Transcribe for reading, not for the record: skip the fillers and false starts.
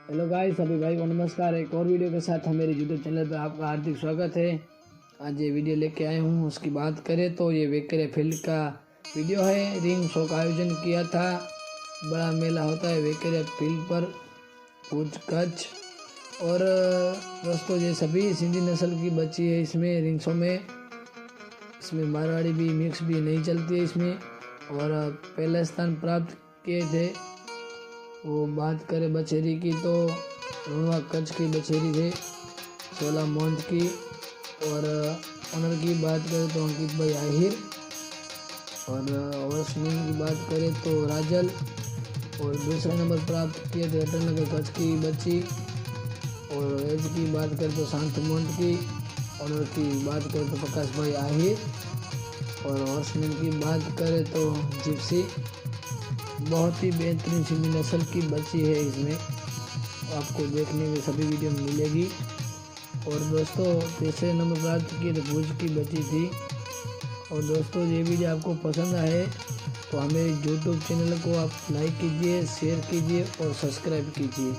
Hello guys, सभी भाई को नमस्कार। एक और वीडियो के साथ हम मेरे यूट्यूब चैनल पर आपका हार्दिक स्वागत है। आज ये वीडियो लेके आए हूँ। उसकी बात करें तो ये वेकरे फील्ड का वीडियो है। रिंग शो का आयोजन किया था। बड़ा मेला होता है वेकरे फील्ड पर, भुज कच्छ। और दोस्तों ये सभी सिंधी नस्ल की बच्ची है इसमें रिंग शो में। इसमें मारवाड़ी भी मिक्स भी नहीं चलती है इसमें। और पहला स्थान प्राप्त किए थे। वो बात करें बछेरी की तो रुणवा कच्छ की बछेरी थे 16 मंथ की। और ऑनर की बात करें तो अंकित भाई आहिर। और ओवरस्विंग की बात करें तो राजल। और दूसरा नंबर प्राप्त किए थे अटलनगर कच्छ की बच्ची। और एज की बात करें तो शांत मंथ की। ऑनर की बात करें तो प्रकाश भाई आहिर। और ओवरस्विंग की बात करें तो जिप्सी। बहुत ही बेहतरीन सिंधी नस्ल की बच्ची है। इसमें आपको देखने में सभी वीडियो में मिलेगी। और दोस्तों तीसरे नंबर प्राप्त किए तो भुज की बच्ची थी। और दोस्तों ये वीडियो आपको पसंद आए तो हमें यूट्यूब चैनल को आप लाइक कीजिए, शेयर कीजिए और सब्सक्राइब कीजिए।